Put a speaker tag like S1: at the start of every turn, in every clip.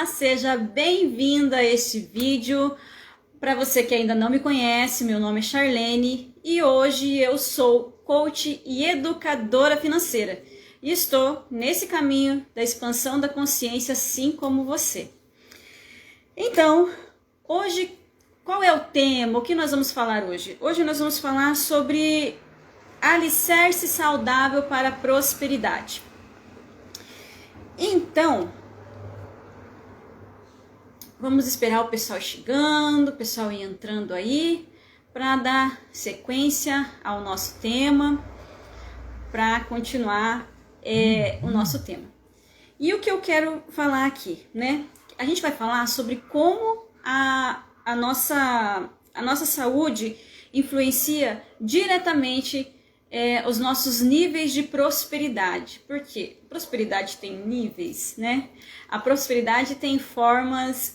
S1: seja bem-vinda a este vídeo. Para você que ainda não me conhece, meu nome é Charlene e hoje eu sou coach e educadora financeira e estou nesse caminho da expansão da consciência, assim como você. Então, hoje, qual é o tema? O que nós vamos falar hoje? Hoje nós vamos falar sobre alicerce saudável para a prosperidade. Então, vamos esperar o pessoal chegando, o pessoal ir entrando aí, para dar sequência ao nosso tema, para continuar o nosso tema. E o que eu quero falar aqui, né? A gente vai falar sobre como a nossa saúde influencia diretamente os nossos níveis de prosperidade. Por quê? Prosperidade tem níveis, né? A prosperidade tem formas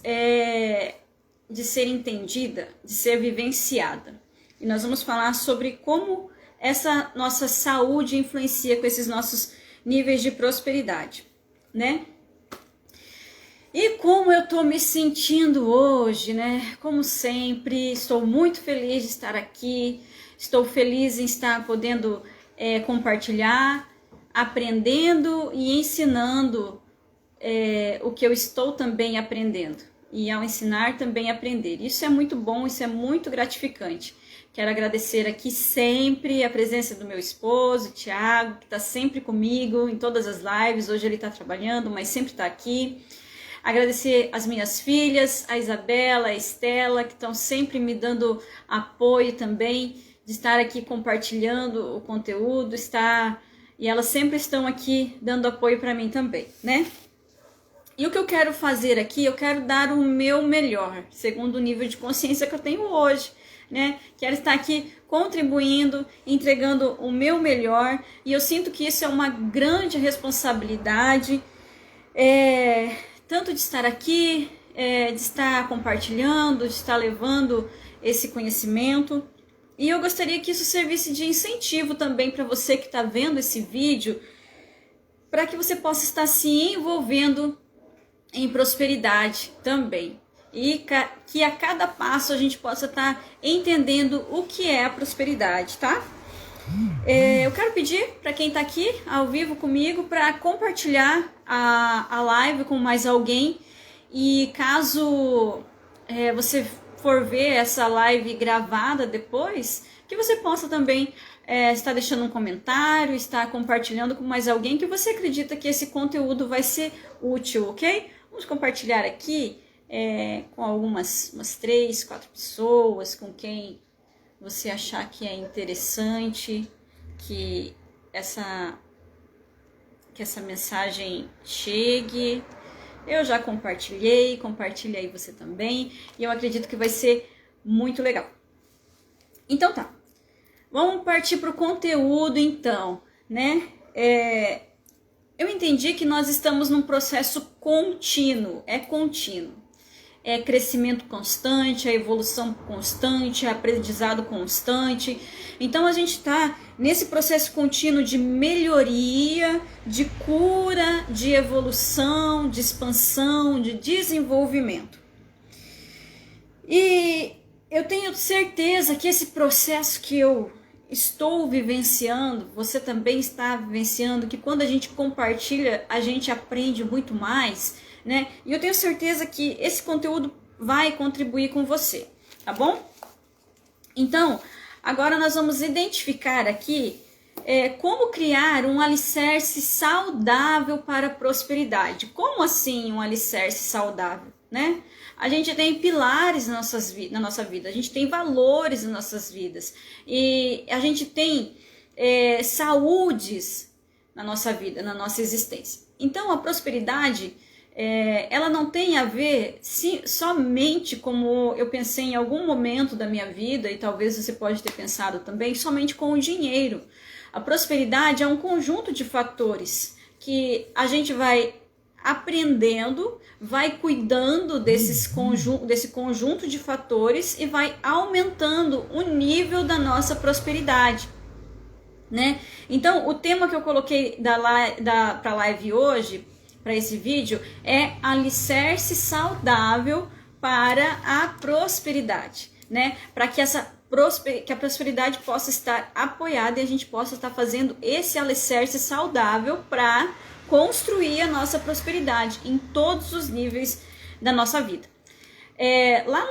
S1: de ser entendida, de ser vivenciada. E nós vamos falar sobre como essa nossa saúde influencia com esses nossos níveis de prosperidade, né? E como eu tô me sentindo hoje, né? Como sempre, estou muito feliz de estar aqui. Estou feliz em estar podendo compartilhar, aprendendo e ensinando o que eu estou também aprendendo. E ao ensinar também aprender. Isso é muito bom, isso é muito gratificante. Quero agradecer aqui sempre a presença do meu esposo, Thiago, que está sempre comigo em todas as lives. Hoje ele está trabalhando, mas sempre está aqui. Agradecer as minhas filhas, a Isabela, a Estela, que estão sempre me dando apoio também, de estar aqui compartilhando o conteúdo, e elas sempre estão aqui dando apoio para mim também, né? E o que eu quero fazer aqui, eu quero dar o meu melhor, segundo o nível de consciência que eu tenho hoje, né? Quero estar aqui contribuindo, entregando o meu melhor, e eu sinto que isso é uma grande responsabilidade, tanto de estar aqui, de estar compartilhando, de estar levando esse conhecimento. E eu gostaria que isso servisse de incentivo também para você que está vendo esse vídeo, para que você possa estar se envolvendo em prosperidade também. E que a cada passo a gente possa estar entendendo o que é a prosperidade, tá? Eu quero pedir para quem está aqui ao vivo comigo para compartilhar a live com mais alguém. E caso você for ver essa live gravada depois, que você possa também estar deixando um comentário, estar compartilhando com mais alguém que você acredita que esse conteúdo vai ser útil, ok? Vamos compartilhar aqui com umas 3, 4 pessoas, com quem você achar que é interessante, que essa mensagem chegue. Eu já compartilhei, compartilha aí você também, e eu acredito que vai ser muito legal. Então tá, vamos partir para o conteúdo então, né? Eu entendi que nós estamos num processo contínuo, contínuo. É crescimento constante, é evolução constante, é aprendizado constante. Então a gente está nesse processo contínuo de melhoria, de cura, de evolução, de expansão, de desenvolvimento. E eu tenho certeza que esse processo que eu estou vivenciando, você também está vivenciando, que quando a gente compartilha, a gente aprende muito mais, né? E eu tenho certeza que esse conteúdo vai contribuir com você, tá bom? Então, agora nós vamos identificar aqui como criar um alicerce saudável para a prosperidade. Como assim um alicerce saudável, né? A gente tem pilares na nossa vida, a gente tem valores nas nossas vidas e a gente tem saúdes na nossa vida, na nossa existência. Então, a prosperidade ela não tem a ver somente, como eu pensei em algum momento da minha vida, e talvez você pode ter pensado também, somente com o dinheiro. A prosperidade é um conjunto de fatores que a gente vai aprendendo, vai cuidando desse conjunto de fatores e vai aumentando o nível da nossa prosperidade, né? Então, o tema que eu coloquei para a live hoje para esse vídeo é alicerce saudável para a prosperidade, né? Para que a prosperidade possa estar apoiada e a gente possa estar fazendo esse alicerce saudável para construir a nossa prosperidade em todos os níveis da nossa vida. Lá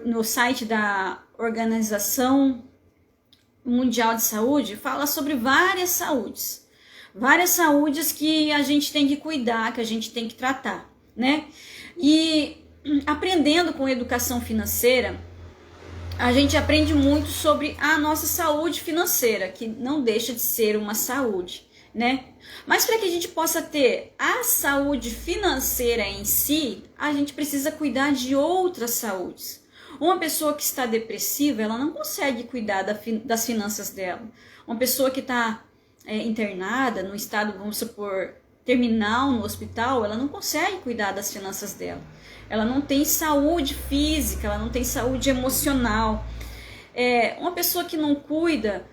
S1: no site da Organização Mundial de Saúde, fala sobre várias saúdes que a gente tem que cuidar, que a gente tem que tratar, né? E aprendendo com educação financeira, a gente aprende muito sobre a nossa saúde financeira, que não deixa de ser uma saúde, né? Mas para que a gente possa ter a saúde financeira em si, a gente precisa cuidar de outras saúdes. Uma pessoa que está depressiva, ela não consegue cuidar das finanças dela. Uma pessoa que está internada, num estado, vamos supor, terminal no hospital, ela não consegue cuidar das finanças dela. Ela não tem saúde física, ela não tem saúde emocional. Uma pessoa que não cuida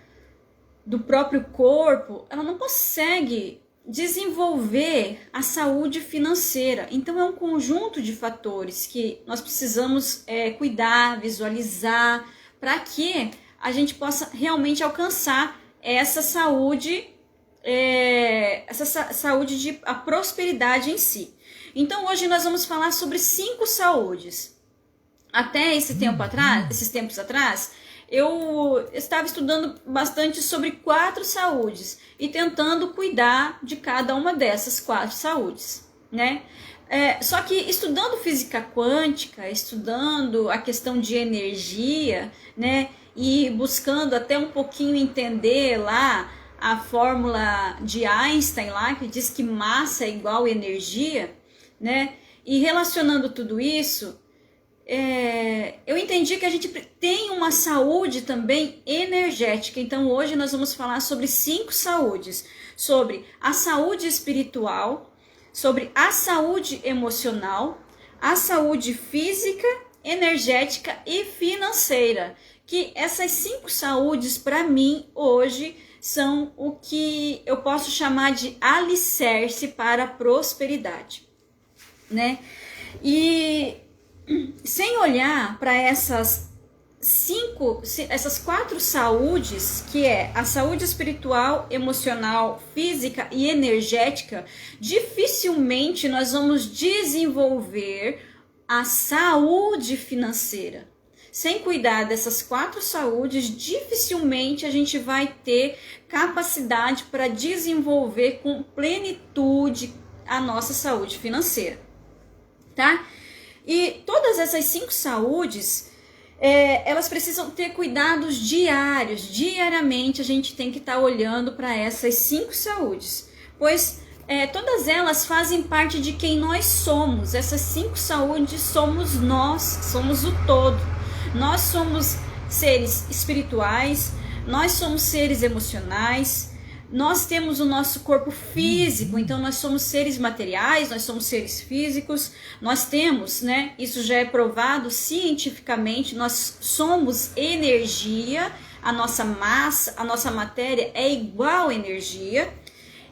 S1: do próprio corpo, ela não consegue desenvolver a saúde financeira. Então é um conjunto de fatores que nós precisamos cuidar, visualizar, para que a gente possa realmente alcançar essa saúde, a prosperidade em si. Então hoje nós vamos falar sobre 5 saúdes. Até esses tempos atrás, eu estava estudando bastante sobre 4 saúdes e tentando cuidar de cada uma dessas 4 saúdes, né? Só que estudando física quântica, estudando a questão de energia, né? E buscando até um pouquinho entender lá a fórmula de Einstein lá, que diz que massa é igual energia, né? E relacionando tudo isso, eu entendi que a gente tem uma saúde também energética. Então hoje nós vamos falar sobre 5 saúdes, sobre a saúde espiritual, sobre a saúde emocional, a saúde física, energética e financeira. Que essas 5 saúdes para mim hoje são o que eu posso chamar de alicerce para a prosperidade, né? E sem olhar para essas 4 saúdes, que é a saúde espiritual, emocional, física e energética, dificilmente nós vamos desenvolver a saúde financeira. Sem cuidar dessas 4 saúdes, dificilmente a gente vai ter capacidade para desenvolver com plenitude a nossa saúde financeira, tá? E todas essas 5 saúdes, elas precisam ter cuidados diários. Diariamente a gente tem que estar olhando para essas 5 saúdes, pois todas elas fazem parte de quem nós somos. Essas 5 saúdes somos nós, somos o todo. Nós somos seres espirituais, nós somos seres emocionais, nós temos o nosso corpo físico, então nós somos seres materiais, nós somos seres físicos, nós temos, né, isso já é provado cientificamente, nós somos energia, a nossa massa, a nossa matéria é igual a energia,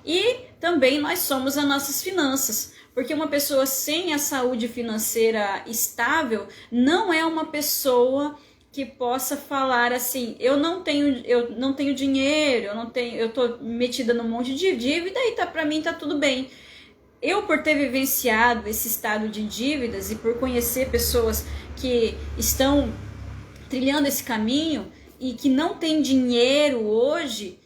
S1: e também nós somos as nossas finanças. Porque uma pessoa sem a saúde financeira estável não é uma pessoa que possa falar assim, eu não tenho dinheiro, eu tô metida num monte de dívida e para mim tá tudo bem. Eu, por ter vivenciado esse estado de dívidas e por conhecer pessoas que estão trilhando esse caminho e que não tem dinheiro hoje,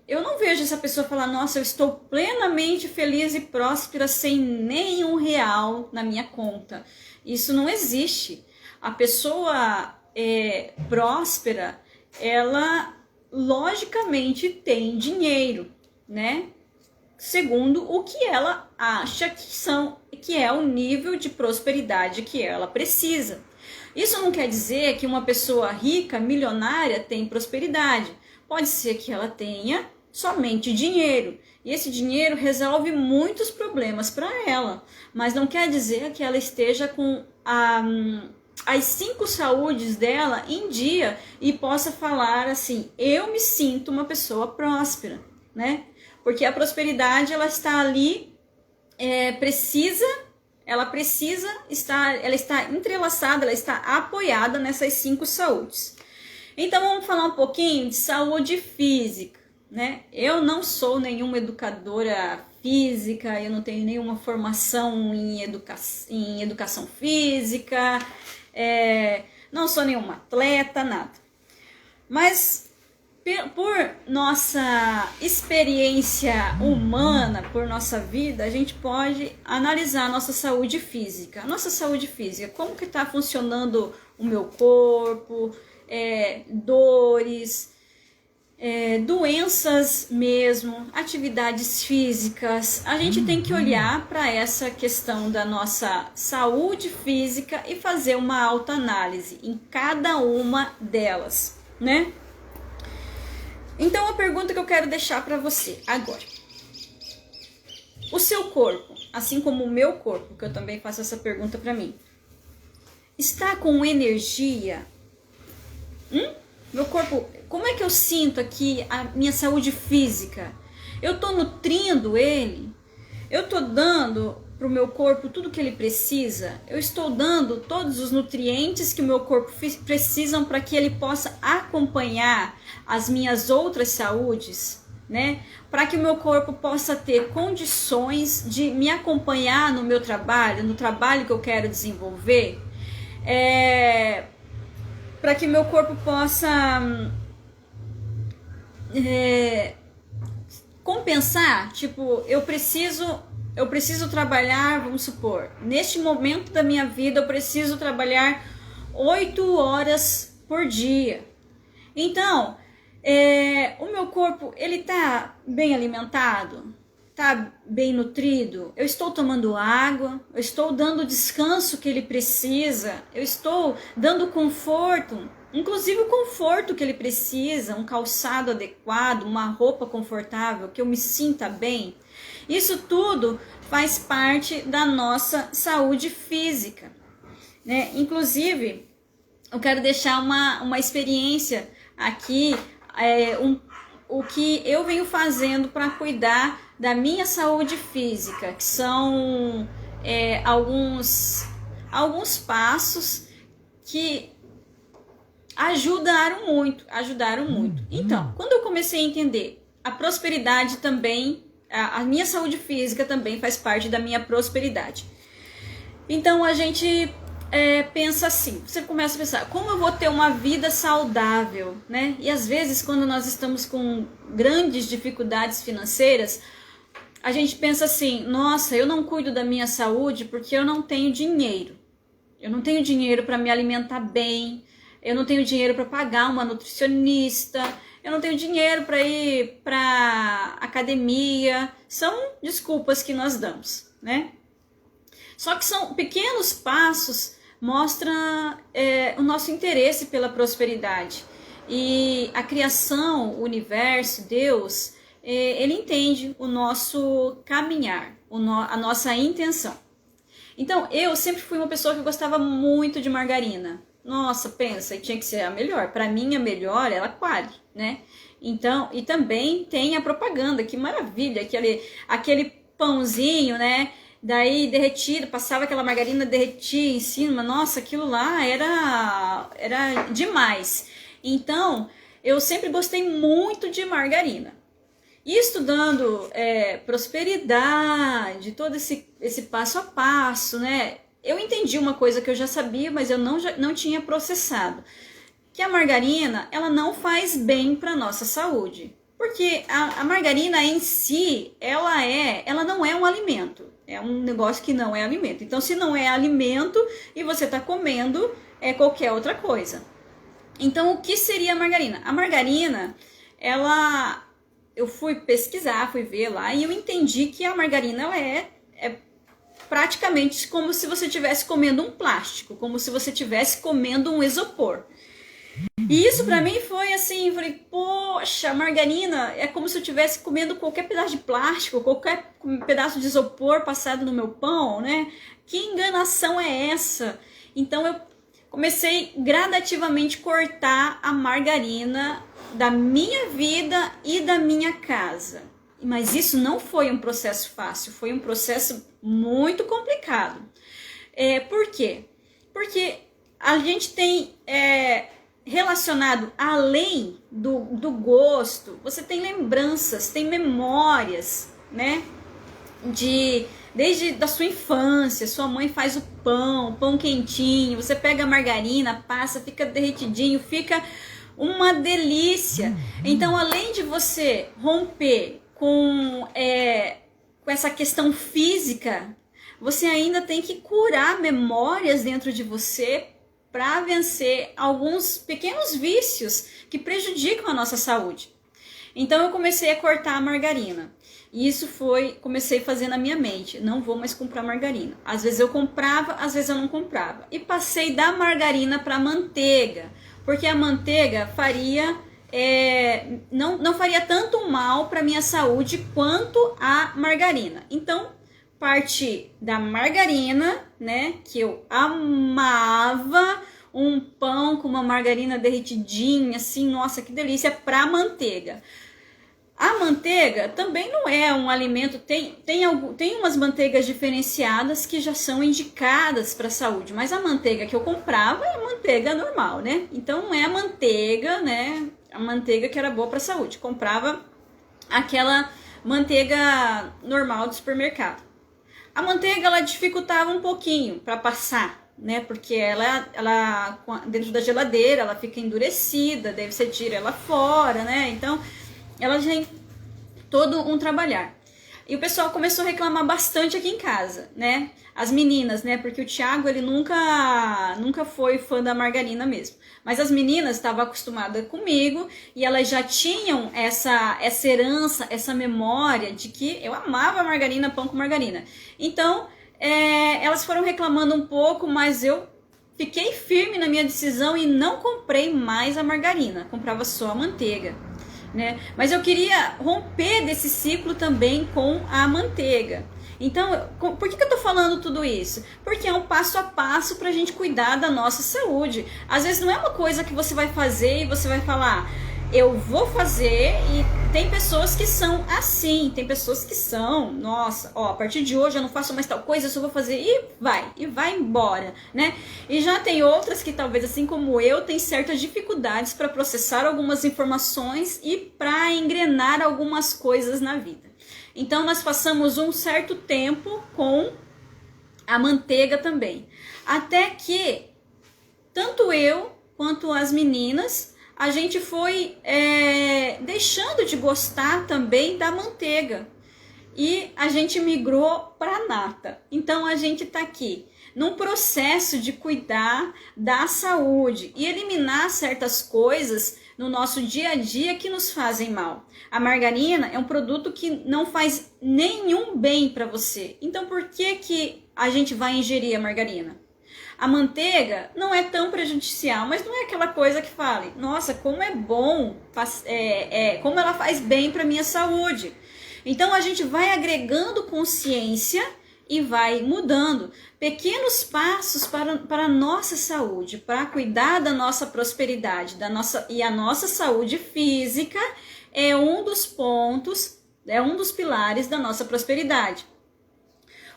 S1: eu não vejo essa pessoa falar, nossa, eu estou plenamente feliz e próspera sem nenhum real na minha conta. Isso não existe. A pessoa próspera, ela logicamente tem dinheiro, né? Segundo o que ela acha que é o nível de prosperidade que ela precisa. Isso não quer dizer que uma pessoa rica, milionária, tem prosperidade. Pode ser que ela tenha somente dinheiro, e esse dinheiro resolve muitos problemas para ela, mas não quer dizer que ela esteja com as 5 saúdes dela em dia e possa falar assim, eu me sinto uma pessoa próspera, né? Porque a prosperidade, ela está ali, ela está entrelaçada, ela está apoiada nessas 5 saúdes. Então vamos falar um pouquinho de saúde física, né? Eu não sou nenhuma educadora física, eu não tenho nenhuma formação em educação física, não sou nenhuma atleta, nada. Mas por nossa experiência humana, por nossa vida, a gente pode analisar a nossa saúde física. A nossa saúde física, como que está funcionando o meu corpo, dores, doenças mesmo, atividades físicas. A gente tem que olhar para essa questão da nossa saúde física e fazer uma autoanálise em cada uma delas, né? Então a pergunta que eu quero deixar para você agora: o seu corpo, assim como o meu corpo, que eu também faço essa pergunta para mim, está com energia? Meu corpo, como é que eu sinto aqui a minha saúde física? Eu estou nutrindo ele? Eu estou dando para o meu corpo tudo que ele precisa? Eu estou dando todos os nutrientes que o meu corpo precisam para que ele possa acompanhar as minhas outras saúdes, né? Para que o meu corpo possa ter condições de me acompanhar no meu trabalho, no trabalho que eu quero desenvolver, para que meu corpo possa compensar, tipo, eu preciso trabalhar, vamos supor, neste momento da minha vida eu preciso trabalhar 8 horas por dia. Então, o meu corpo, ele tá bem alimentado? Tá bem nutrido? Eu estou tomando água? Eu estou dando o descanso que ele precisa? Eu estou dando conforto? Inclusive o conforto que ele precisa, um calçado adequado, uma roupa confortável, que eu me sinta bem. Isso tudo faz parte da nossa saúde física, né? Inclusive, eu quero deixar uma experiência aqui, o que eu venho fazendo para cuidar da minha saúde física, que são alguns passos que ajudaram muito. Então, quando eu comecei a entender a prosperidade também, a minha saúde física também faz parte da minha prosperidade. Então a gente pensa assim, você começa a pensar, como eu vou ter uma vida saudável, né? E às vezes quando nós estamos com grandes dificuldades financeiras, a gente pensa assim, nossa, eu não cuido da minha saúde porque eu não tenho dinheiro. Eu não tenho dinheiro para me alimentar bem, eu não tenho dinheiro para pagar uma nutricionista, eu não tenho dinheiro para ir para academia. São desculpas que nós damos, né? Só que são pequenos passos, mostram o nosso interesse pela prosperidade. E a criação, o universo, Deus, ele entende o nosso caminhar, a nossa intenção. Então, eu sempre fui uma pessoa que gostava muito de margarina. Nossa, pensa, e tinha que ser a melhor. Para mim, a melhor é a Qualy, né? Então, e também tem a propaganda, que maravilha, aquele pãozinho, né? Daí derretido, passava aquela margarina, derretia em cima. Nossa, aquilo lá era demais. Então, eu sempre gostei muito de margarina. E estudando prosperidade, todo esse passo a passo, né? Eu entendi uma coisa que eu já sabia, mas eu não tinha processado. Que a margarina, ela não faz bem para nossa saúde. Porque a margarina em si, ela não é um alimento. É um negócio que não é alimento. Então, se não é alimento e você está comendo, é qualquer outra coisa. Então, o que seria a margarina? A margarina, eu fui pesquisar, fui ver lá, e eu entendi que a margarina, ela é praticamente como se você estivesse comendo um plástico, como se você estivesse comendo um isopor. E isso pra mim foi assim, eu falei, poxa, margarina é como se eu estivesse comendo qualquer pedaço de plástico, qualquer pedaço de isopor passado no meu pão, né? Que enganação é essa? Então eu comecei gradativamente cortar a margarina da minha vida e da minha casa. Mas isso não foi um processo fácil, foi um processo muito complicado. Por quê? Porque a gente tem relacionado, além do gosto, você tem lembranças, tem memórias, né? Desde da sua infância, sua mãe faz o pão quentinho, você pega a margarina, passa, fica derretidinho, fica uma delícia. Então, além de você romper com essa questão física, você ainda tem que curar memórias dentro de você para vencer alguns pequenos vícios que prejudicam a nossa saúde. Então eu comecei a cortar a margarina. E isso comecei a fazer na minha mente, não vou mais comprar margarina. Às vezes eu comprava, às vezes eu não comprava. E passei da margarina para manteiga, porque a manteiga não faria tanto mal para minha saúde quanto a margarina. Então, parti da margarina, né, que eu amava, um pão com uma margarina derretidinha, assim, nossa, que delícia, para manteiga. A manteiga também não é um alimento, tem umas manteigas diferenciadas que já são indicadas para a saúde, mas a manteiga que eu comprava é a manteiga normal, né? Então não é a manteiga, né? A manteiga que era boa para a saúde. Comprava aquela manteiga normal do supermercado. A manteiga ela dificultava um pouquinho para passar, né? Porque ela dentro da geladeira ela fica endurecida, daí você tira ela fora, né? Então ela já tem todo um trabalhar. E o pessoal começou a reclamar bastante aqui em casa, né? As meninas, né? Porque o Thiago, ele nunca foi fã da margarina mesmo. Mas as meninas estavam acostumadas comigo e elas já tinham essa herança, essa memória de que eu amava margarina, pão com margarina. Então, elas foram reclamando um pouco, mas eu fiquei firme na minha decisão e não comprei mais a margarina. Comprava só a manteiga. Né? Mas eu queria romper desse ciclo também com a manteiga. Então, por que eu tô falando tudo isso? Porque é um passo a passo pra gente cuidar da nossa saúde. Às vezes não é uma coisa que você vai fazer e você vai falar, eu vou fazer, e tem pessoas que são assim, tem pessoas que são, nossa, a partir de hoje eu não faço mais tal coisa, eu só vou fazer e vai embora, né? E já tem outras que talvez, assim como eu, tem certas dificuldades para processar algumas informações e para engrenar algumas coisas na vida. Então nós passamos um certo tempo com a manteiga também, até que tanto eu quanto as meninas, a gente foi deixando de gostar também da manteiga e a gente migrou para a nata. Então a gente está aqui num processo de cuidar da saúde e eliminar certas coisas no nosso dia a dia que nos fazem mal. A margarina é um produto que não faz nenhum bem para você. Então por que a gente vai ingerir a margarina? A manteiga não é tão prejudicial, mas não é aquela coisa que fale, nossa, como é bom, como ela faz bem para minha saúde. Então a gente vai agregando consciência e vai mudando pequenos passos para a nossa saúde, para cuidar da nossa prosperidade, e a nossa saúde física é um dos pontos, é um dos pilares da nossa prosperidade.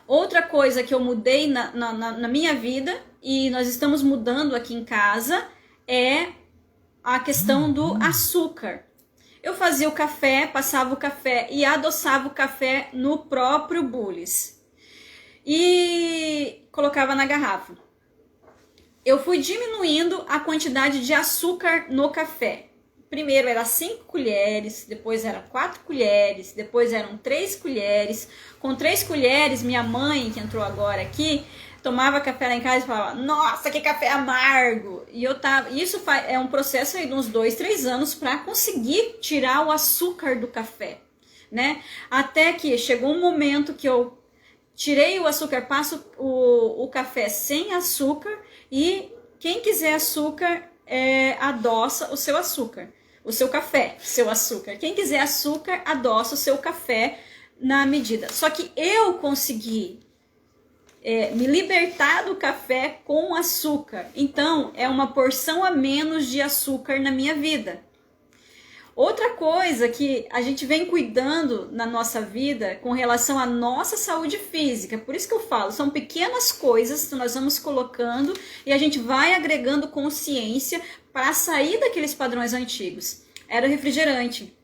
S1: Outra coisa que eu mudei na minha vida, e nós estamos mudando aqui em casa, é a questão do açúcar. Eu fazia o café, passava o café e adoçava o café no próprio bules. E colocava na garrafa. Eu fui diminuindo a quantidade de açúcar no café. Primeiro era 5 colheres, depois eram 4 colheres, depois eram 3 colheres. Com 3 colheres, minha mãe, que entrou agora aqui, tomava café lá em casa e falava, nossa, que café amargo. E isso é um processo aí de uns 2, 3 anos para conseguir tirar o açúcar do café, né? Até que chegou um momento que eu tirei o açúcar, passo o café sem açúcar, e quem quiser açúcar, adoça o seu açúcar. O seu café, seu açúcar. Quem quiser açúcar, adoça o seu café na medida. Só que eu consegui me libertar do café com açúcar. Então, é uma porção a menos de açúcar na minha vida. Outra coisa que a gente vem cuidando na nossa vida com relação à nossa saúde física, por isso que eu falo, são pequenas coisas que nós vamos colocando e a gente vai agregando consciência para sair daqueles padrões antigos. Era o refrigerante.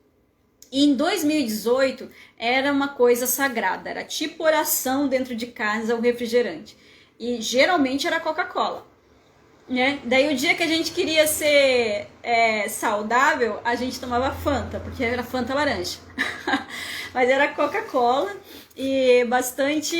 S1: E em 2018 era uma coisa sagrada, era tipo oração dentro de casa o refrigerante. E geralmente era Coca-Cola. Né? Daí o dia que a gente queria ser saudável, a gente tomava Fanta, porque era Fanta laranja. Mas era Coca-Cola e bastante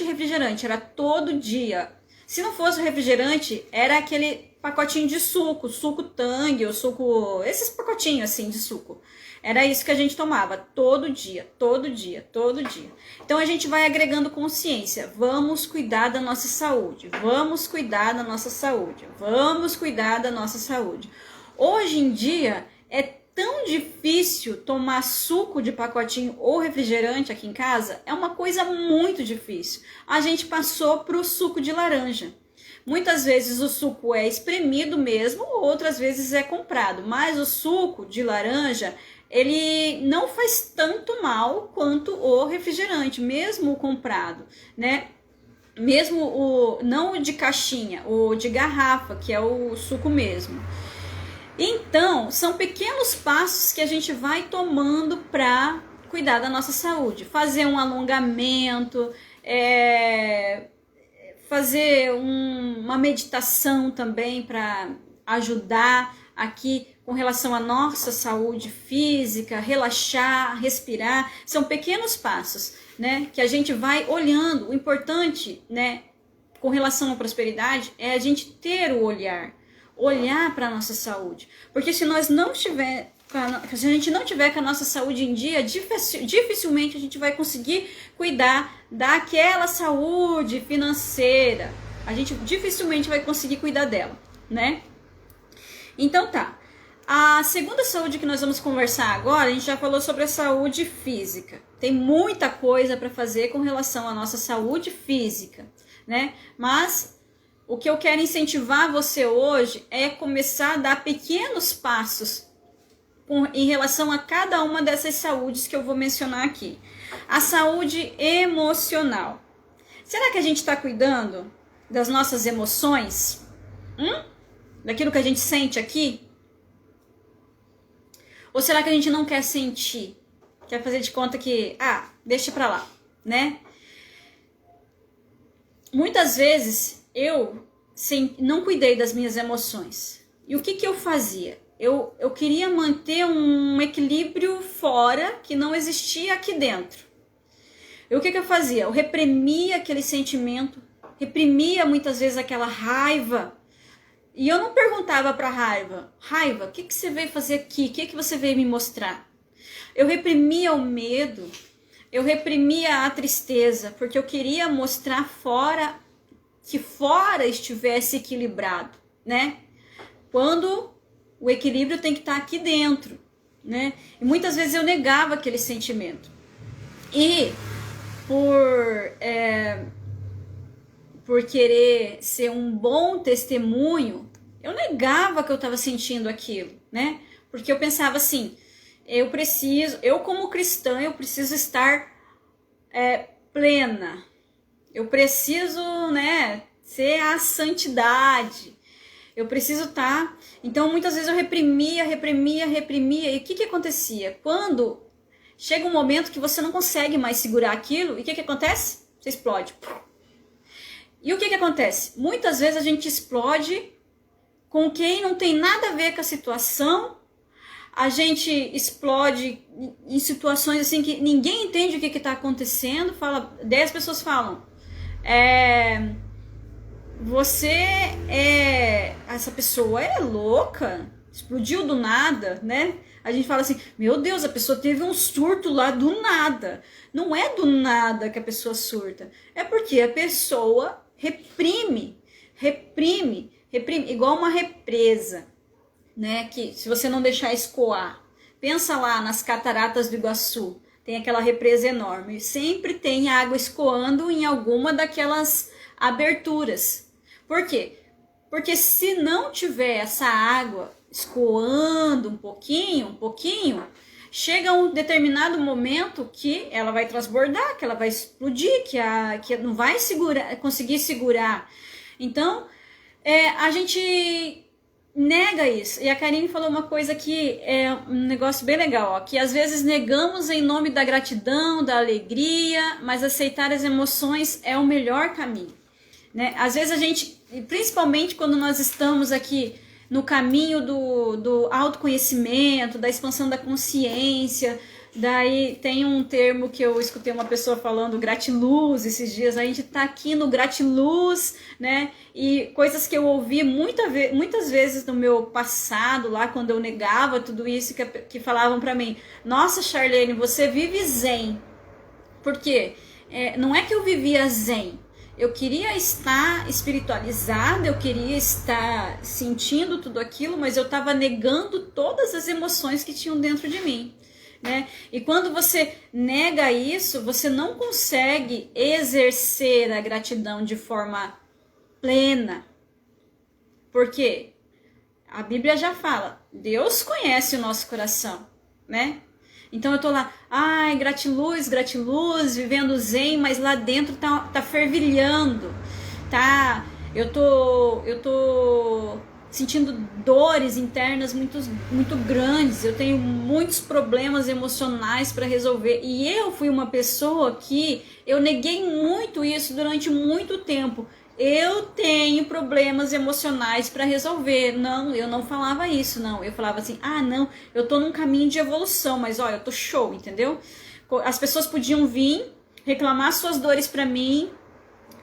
S1: refrigerante, era todo dia. Se não fosse o refrigerante, era aquele pacotinho de suco, suco Tang, ou suco, esses pacotinhos assim de suco. Era isso que a gente tomava todo dia, todo dia, todo dia. Então a gente vai agregando consciência. Vamos cuidar da nossa saúde. Vamos cuidar da nossa saúde. Vamos cuidar da nossa saúde. Hoje em dia é tão difícil tomar suco de pacotinho ou refrigerante aqui em casa. É uma coisa muito difícil. A gente passou para o suco de laranja. Muitas vezes o suco é espremido mesmo, outras vezes é comprado. Mas o suco de laranja, ele não faz tanto mal quanto o refrigerante, mesmo o comprado, né? Mesmo não o de caixinha, o de garrafa, que é o suco mesmo. Então, são pequenos passos que a gente vai tomando para cuidar da nossa saúde. Fazer um alongamento, fazer uma meditação também para ajudar aqui com relação à nossa saúde física, relaxar, respirar. São pequenos passos, né, que a gente vai olhando. O importante, né, com relação à prosperidade é a gente ter o olhar para a nossa saúde. Porque se nós não tiver, se a gente não tiver com a nossa saúde em dia, dificilmente a gente vai conseguir cuidar daquela saúde financeira. A gente dificilmente vai conseguir cuidar dela, né? Então tá. A segunda saúde que nós vamos conversar agora, a gente já falou sobre a saúde física. Tem muita coisa para fazer com relação à nossa saúde física, né? Mas o que eu quero incentivar você hoje é começar a dar pequenos passos em relação a cada uma dessas saúdes que eu vou mencionar aqui. A saúde emocional. Será que a gente está cuidando das nossas emoções? Daquilo que a gente sente aqui? Ou será que a gente não quer sentir? Quer fazer de conta que, deixa pra lá, né? Muitas vezes eu não cuidei das minhas emoções. E o que eu fazia? Eu queria manter um equilíbrio fora que não existia aqui dentro. E o que eu fazia? Eu reprimia aquele sentimento, reprimia muitas vezes aquela raiva. E eu não perguntava pra raiva, o que você veio fazer aqui? O que você veio me mostrar? Eu reprimia o medo, eu reprimia a tristeza, porque eu queria mostrar fora, que fora estivesse equilibrado, né? Quando o equilíbrio tem que estar aqui dentro, né? E muitas vezes eu negava aquele sentimento. E por querer ser um bom testemunho, eu negava que eu estava sentindo aquilo, né? Porque eu pensava assim, eu como cristã, eu preciso estar plena. Eu preciso, né, ser a santidade. Eu preciso estar... Então, muitas vezes eu reprimia. E o que acontecia? Quando chega um momento que você não consegue mais segurar aquilo, e o que acontece? Você explode. E o que acontece? Muitas vezes a gente explode com quem não tem nada a ver com a situação. A gente explode em situações assim que ninguém entende o que está acontecendo. 10 pessoas falam, essa pessoa é louca, explodiu do nada, né? A gente fala assim, meu Deus, a pessoa teve um surto lá do nada. Não é do nada que a pessoa surta, é porque a pessoa reprime, igual uma represa, né? Que se você não deixar escoar, pensa lá nas cataratas do Iguaçu, tem aquela represa enorme, sempre tem água escoando em alguma daquelas aberturas. Por quê? Porque se não tiver essa água escoando um pouquinho, chega um determinado momento que ela vai transbordar, que ela vai explodir, que não vai conseguir segurar. Então, a gente nega isso. E a Karine falou uma coisa que é um negócio bem legal, ó, que às vezes negamos em nome da gratidão, da alegria, mas aceitar as emoções é o melhor caminho, né? Às vezes a gente, principalmente quando nós estamos aqui no caminho do autoconhecimento, da expansão da consciência, daí tem um termo que eu escutei uma pessoa falando, gratiluz, esses dias, a gente tá aqui no gratiluz, né? E coisas que eu ouvi muitas vezes no meu passado, lá quando eu negava tudo isso, que falavam pra mim, nossa, Charlene, você vive zen. Por quê? Não é que eu vivia zen, eu queria estar espiritualizada, eu queria estar sentindo tudo aquilo, mas eu estava negando todas as emoções que tinham dentro de mim, né? E quando você nega isso, você não consegue exercer a gratidão de forma plena. Por quê? A Bíblia já fala, Deus conhece o nosso coração, né? Então eu tô lá, ai, gratiluz, vivendo zen, mas lá dentro tá fervilhando, tá? Eu tô sentindo dores internas muito grandes, eu tenho muitos problemas emocionais para resolver. E eu fui uma pessoa que eu neguei muito isso durante muito tempo. Eu tenho problemas emocionais para resolver. Não, eu não falava isso, não. Eu falava assim, não, eu tô num caminho de evolução, mas olha, eu tô show, entendeu? As pessoas podiam vir reclamar suas dores para mim,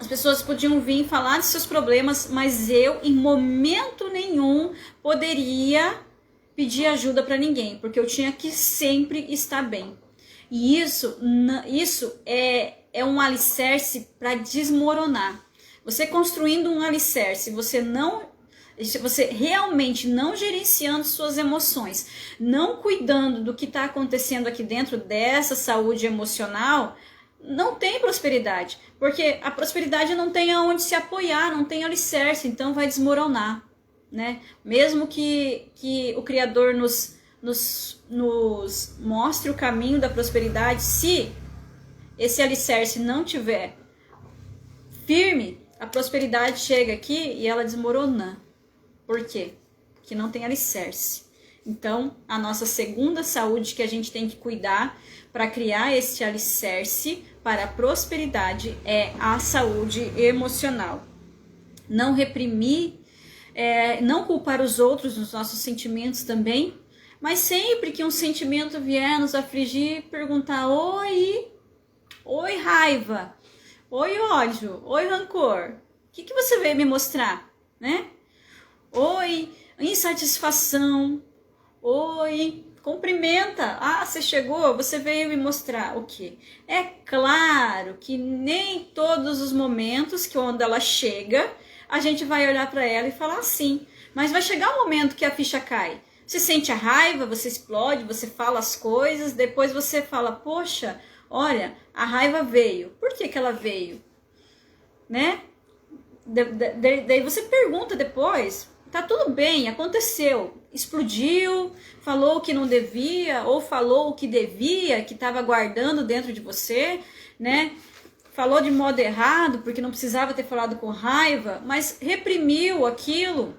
S1: as pessoas podiam vir falar de seus problemas, mas eu, em momento nenhum, poderia pedir ajuda para ninguém, porque eu tinha que sempre estar bem. E isso é um alicerce para desmoronar. Você construindo um alicerce, você realmente não gerenciando suas emoções, não cuidando do que está acontecendo aqui dentro dessa saúde emocional, não tem prosperidade. Porque a prosperidade não tem aonde se apoiar, não tem alicerce, então vai desmoronar, né? Mesmo que o Criador nos mostre o caminho da prosperidade, se esse alicerce não tiver firme, a prosperidade chega aqui e ela desmorona. Por quê? Porque não tem alicerce. Então, a nossa segunda saúde que a gente tem que cuidar para criar esse alicerce para a prosperidade é a saúde emocional. Não reprimir, não culpar os outros nos nossos sentimentos também, mas sempre que um sentimento vier nos afligir, perguntar, oi raiva, oi ódio, oi rancor, o que você veio me mostrar, né? Oi insatisfação, oi, cumprimenta, você chegou, você veio me mostrar o quê? É claro que nem todos os momentos que quando ela chega, a gente vai olhar para ela e falar assim, mas vai chegar um momento que a ficha cai. Você sente a raiva, você explode, você fala as coisas, depois você fala, poxa, olha, a raiva veio. Por que ela veio? Né? Daí você pergunta depois, tá tudo bem, aconteceu, explodiu, falou o que não devia, ou falou o que devia, que estava guardando dentro de você, né? Falou de modo errado, porque não precisava ter falado com raiva, mas reprimiu aquilo.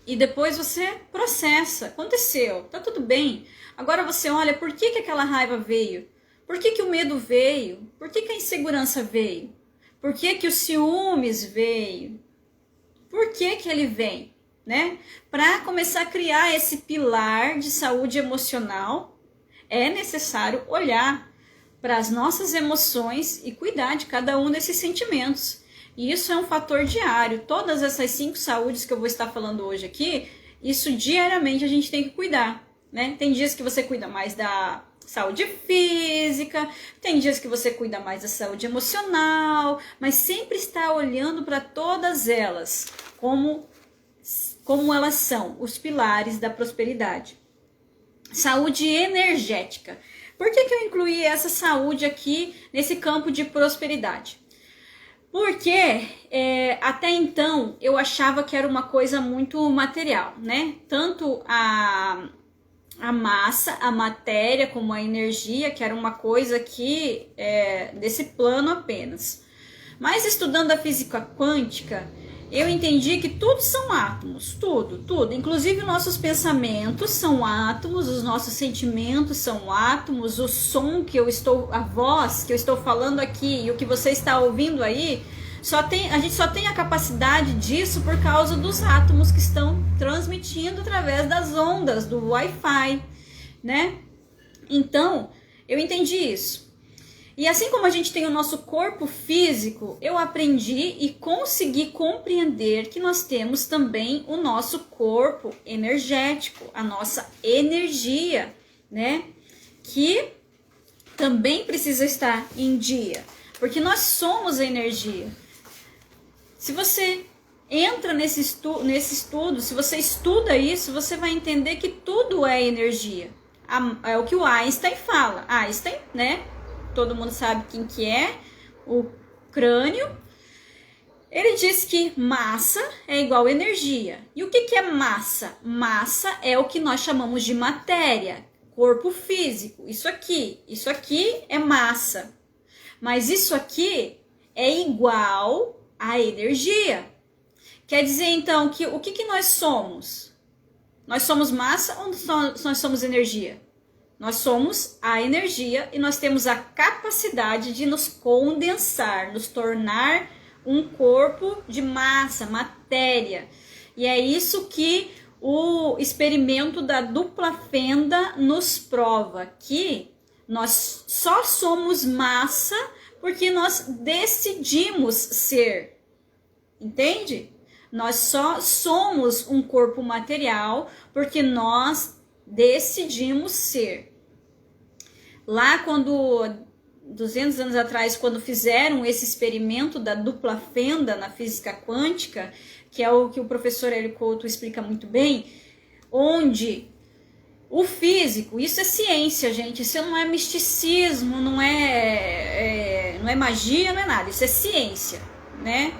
S1: E depois você processa, aconteceu, tá tudo bem. Agora você olha, por que aquela raiva veio? Por que o medo veio? Por que a insegurança veio? Por que o ciúmes veio? Por que ele vem? Né? Para começar a criar esse pilar de saúde emocional, é necessário olhar para as nossas emoções e cuidar de cada um desses sentimentos. E isso é um fator diário. Todas essas 5 saúdes que eu vou estar falando hoje aqui, isso diariamente a gente tem que cuidar, né? Tem dias que você cuida mais da saúde física, tem dias que você cuida mais da saúde emocional, mas sempre está olhando para todas elas como elas são, os pilares da prosperidade. Saúde energética. Por que eu incluí essa saúde aqui nesse campo de prosperidade? Porque até então eu achava que era uma coisa muito material, né? Tanto a massa, a matéria, como a energia, que era uma coisa aqui desse plano apenas. Mas estudando a física quântica, eu entendi que tudo são átomos, tudo. Inclusive nossos pensamentos são átomos, os nossos sentimentos são átomos, o som a voz que eu estou falando aqui e o que você está ouvindo aí, a gente só tem a capacidade disso por causa dos átomos que estão transmitindo através das ondas do Wi-Fi, né? Então, eu entendi isso. E assim como a gente tem o nosso corpo físico, eu aprendi e consegui compreender que nós temos também o nosso corpo energético, a nossa energia, né? Que também precisa estar em dia, porque nós somos a energia. Se você entra nesse estudo, se você estuda isso, você vai entender que tudo é energia. É o que o Einstein fala. Einstein, né? Todo mundo sabe quem que é, o crânio. Ele diz que massa é igual a energia. E o que é massa? Massa é o que nós chamamos de matéria, corpo físico. Isso aqui é massa. Mas isso aqui é igual a energia. Quer dizer, então, que o que nós somos? Nós somos massa ou nós somos energia? Nós somos a energia e nós temos a capacidade de nos condensar, nos tornar um corpo de massa, matéria. E é isso que o experimento da dupla fenda nos prova, que nós só somos massa porque nós decidimos ser. Entende? Nós só somos um corpo material porque nós decidimos ser. Lá quando 200 anos atrás, quando fizeram esse experimento da dupla fenda na física quântica, que é o que o professor Hélio Couto explica muito bem, onde o físico, isso é ciência, gente, isso não é misticismo, não é magia, não é nada, isso é ciência, né?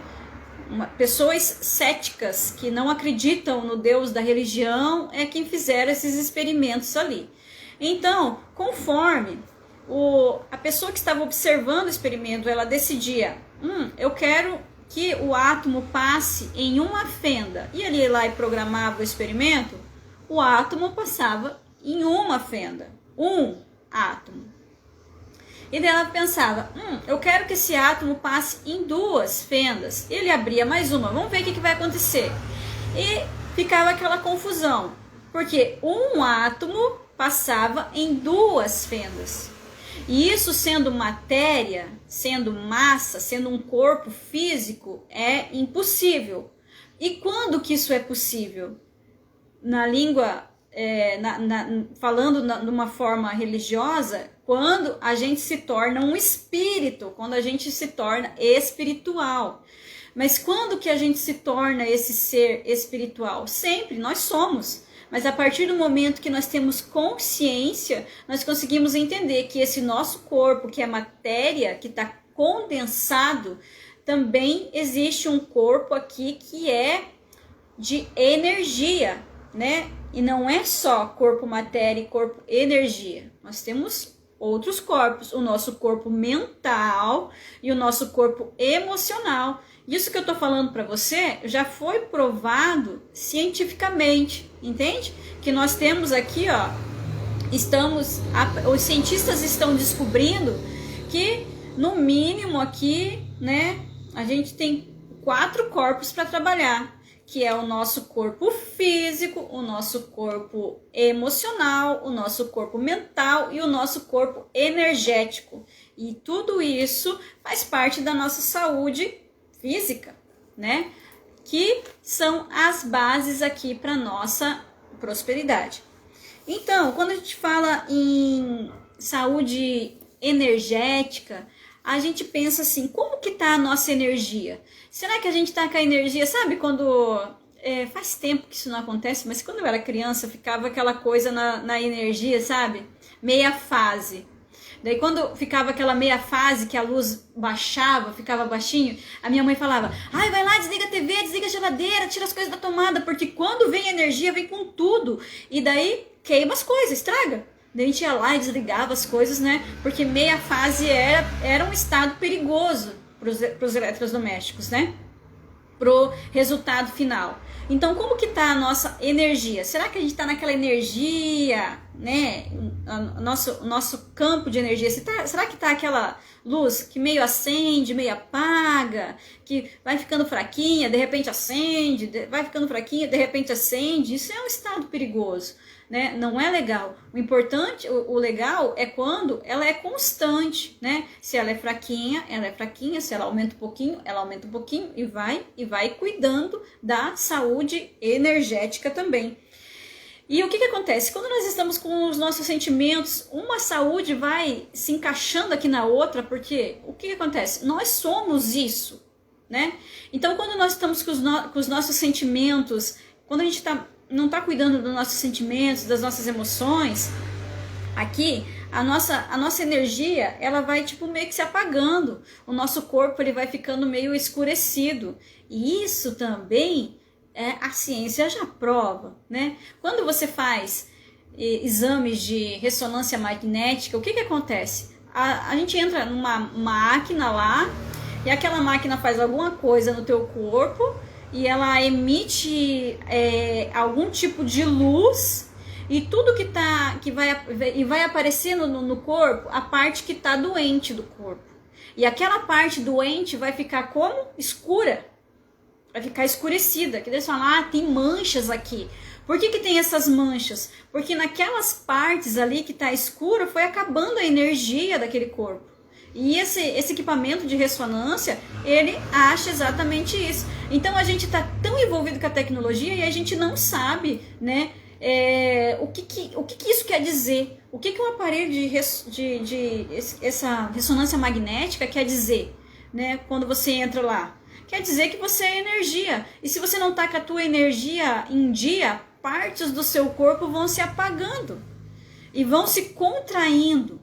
S1: Pessoas céticas que não acreditam no Deus da religião é quem fizeram esses experimentos ali. Então, conforme a pessoa que estava observando o experimento, ela decidia, eu quero que o átomo passe em uma fenda, e ele ia lá e programava o experimento, o átomo passava em uma fenda, um átomo. E daí ela pensava, eu quero que esse átomo passe em duas fendas. Ele abria mais uma, vamos ver o que vai acontecer. E ficava aquela confusão, porque um átomo passava em duas fendas. E isso sendo matéria, sendo massa, sendo um corpo físico, é impossível. E quando que isso é possível? Na língua, falando de uma forma religiosa, quando a gente se torna um espírito, quando a gente se torna espiritual. Mas quando que a gente se torna esse ser espiritual? Sempre, nós somos. Mas a partir do momento que nós temos consciência, nós conseguimos entender que esse nosso corpo, que é matéria, que está condensado, também existe um corpo aqui que é de energia, né? E não é só corpo matéria e corpo energia. Nós temos outros corpos, o nosso corpo mental e o nosso corpo emocional. Isso que eu tô falando para você já foi provado cientificamente, entende? Que nós temos aqui, ó, os cientistas estão descobrindo que no mínimo aqui, né, a gente tem 4 corpos para trabalhar, que é o nosso corpo físico, o nosso corpo emocional, o nosso corpo mental e o nosso corpo energético. E tudo isso faz parte da nossa saúde física, né? Que são as bases aqui para nossa prosperidade. Então, quando a gente fala em saúde energética, a gente pensa assim, como que tá a nossa energia? Será que a gente tá com a energia, sabe quando... faz tempo que isso não acontece, mas quando eu era criança ficava aquela coisa na energia, sabe? Meia fase. Daí quando ficava aquela meia fase que a luz baixava, ficava baixinho, a minha mãe falava, ai, vai lá, desliga a TV, desliga a geladeira, tira as coisas da tomada, porque quando vem energia, vem com tudo. E daí queima as coisas, estraga. Daí a gente ia lá e desligava as coisas, né? Porque meia fase era um estado perigoso para os eletrodomésticos, né? Pro resultado final. Então, como que tá a nossa energia? Será que a gente tá naquela energia, né? O nosso campo de energia, será que tá aquela luz que meio acende, meio apaga, que vai ficando fraquinha, de repente acende, vai ficando fraquinha, de repente acende? Isso é um estado perigoso, né? Não é legal. O importante, o legal é quando ela é constante, né? Se ela é fraquinha, ela é fraquinha. Se ela aumenta um pouquinho, ela aumenta um pouquinho e vai cuidando da saúde energética também. E o que acontece? Quando nós estamos com os nossos sentimentos, uma saúde vai se encaixando aqui na outra, porque o que acontece? Nós somos isso, né? Então, quando nós estamos com os nossos sentimentos, quando a gente não está cuidando dos nossos sentimentos, das nossas emoções, aqui a nossa energia, ela vai tipo meio que se apagando, o nosso corpo ele vai ficando meio escurecido, e isso também a ciência já prova, né? Quando você faz exames de ressonância magnética, o que acontece? A gente entra numa máquina lá, e aquela máquina faz alguma coisa no teu corpo, e ela emite algum tipo de luz, e tudo que vai aparecendo no corpo, a parte que está doente do corpo. E aquela parte doente vai ficar como? Escura. Vai ficar escurecida. Que eles falam, tem manchas aqui. Por que tem essas manchas? Porque naquelas partes ali que está escura, foi acabando a energia daquele corpo. E esse equipamento de ressonância, ele acha exatamente isso. Então a gente está tão envolvido com a tecnologia e a gente não sabe, né, o que isso quer dizer. O que um aparelho essa ressonância magnética quer dizer, né, quando você entra lá? Quer dizer que você é energia. E se você não está com a tua energia em dia, partes do seu corpo vão se apagando e vão se contraindo,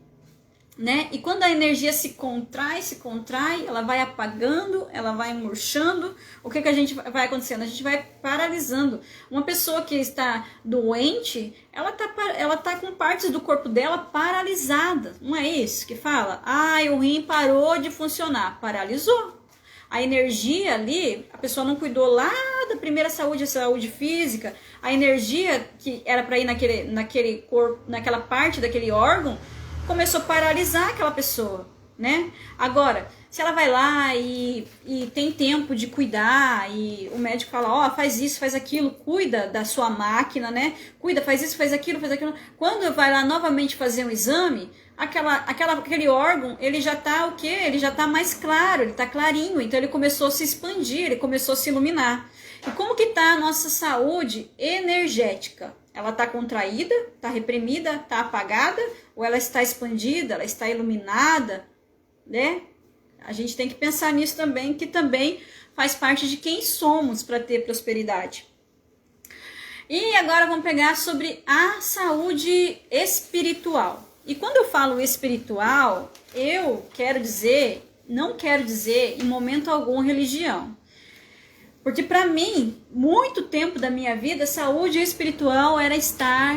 S1: né? E quando a energia se contrai, ela vai apagando, ela vai murchando. O que a gente vai acontecendo? A gente vai paralisando. Uma pessoa que está doente, ela tá com partes do corpo dela paralisada. Não é isso que fala? O rim parou de funcionar, paralisou. A energia ali, a pessoa não cuidou lá da primeira saúde, a saúde física, a energia que era para ir naquele corpo, naquela parte daquele órgão, começou a paralisar aquela pessoa, né? Agora, se ela vai lá e tem tempo de cuidar, e o médico fala, faz isso, faz aquilo, cuida da sua máquina, né? Cuida, faz isso, faz aquilo. Quando vai lá novamente fazer um exame, aquele órgão, ele já tá o quê? Ele já tá mais claro, ele tá clarinho, então ele começou a se expandir, ele começou a se iluminar. E como que tá a nossa saúde energética? Ela está contraída, está reprimida, está apagada, ou ela está expandida, ela está iluminada, né? A gente tem que pensar nisso também, que também faz parte de quem somos para ter prosperidade. E agora vamos pegar sobre a saúde espiritual. E quando eu falo espiritual, não quero dizer em momento algum religião. Porque para mim, muito tempo da minha vida, saúde espiritual era estar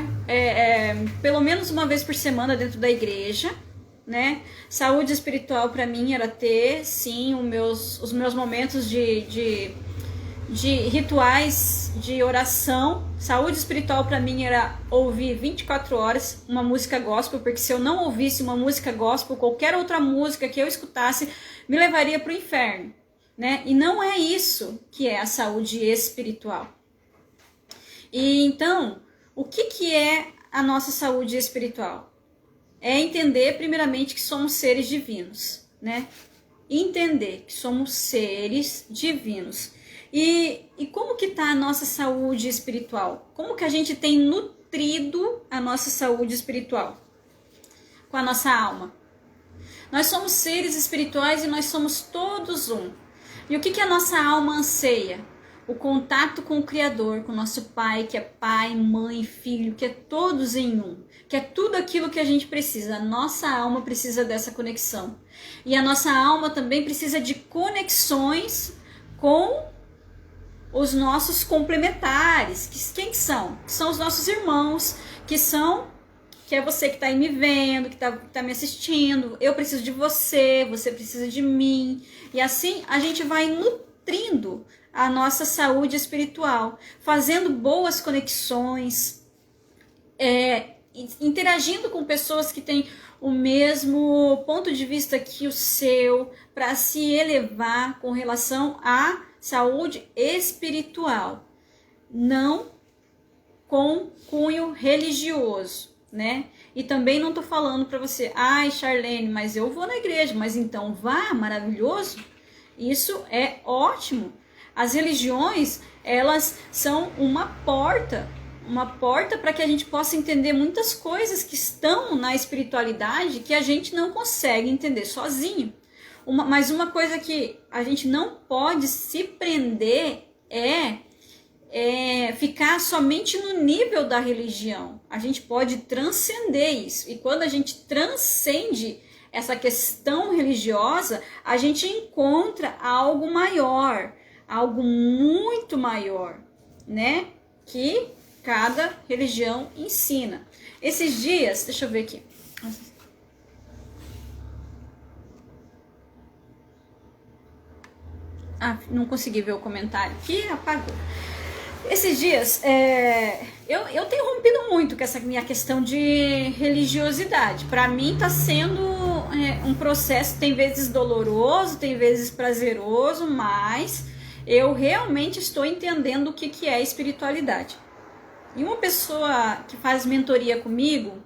S1: pelo menos uma vez por semana dentro da igreja, né? Saúde espiritual para mim era ter, sim, os meus momentos de rituais de oração. Saúde espiritual para mim era ouvir 24 horas uma música gospel, porque se eu não ouvisse uma música gospel, qualquer outra música que eu escutasse me levaria para o inferno. Né? E não é isso que é a saúde espiritual. E então, o que é a nossa saúde espiritual? É entender primeiramente que somos seres divinos, né? Entender que somos seres divinos. E como que está a nossa saúde espiritual? Como que a gente tem nutrido a nossa saúde espiritual? Com a nossa alma. Nós somos seres espirituais e nós somos todos um. E o que a nossa alma anseia? O contato com o Criador, com o nosso Pai, que é Pai, Mãe, Filho, que é todos em um. que é tudo aquilo que a gente precisa. A nossa alma precisa dessa conexão. E a nossa alma também precisa de conexões com os nossos complementares. Quem são? São os nossos irmãos, que é você que está aí me vendo, que tá me assistindo. Eu preciso de você, você precisa de mim. E assim a gente vai nutrindo a nossa saúde espiritual, fazendo boas conexões, interagindo com pessoas que têm o mesmo ponto de vista que o seu, para se elevar com relação à saúde espiritual, não com cunho religioso, né? E também não tô falando para você, ai Charlene, mas eu vou na igreja, mas então vá, maravilhoso, isso é ótimo. As religiões, elas são uma porta para que a gente possa entender muitas coisas que estão na espiritualidade que a gente não consegue entender sozinho. Mas uma coisa que a gente não pode se prender é ficar somente no nível da religião. A gente pode transcender isso. E quando a gente transcende essa questão religiosa, a gente encontra algo maior, algo muito maior, né? Que cada religião ensina. Esses dias, deixa eu ver aqui. Não consegui ver o comentário aqui, apagou. Esses dias, eu tenho rompido muito com essa minha questão de religiosidade. Para mim tá sendo um processo, tem vezes doloroso, tem vezes prazeroso, mas eu realmente estou entendendo o que é espiritualidade. E uma pessoa que faz mentoria comigo,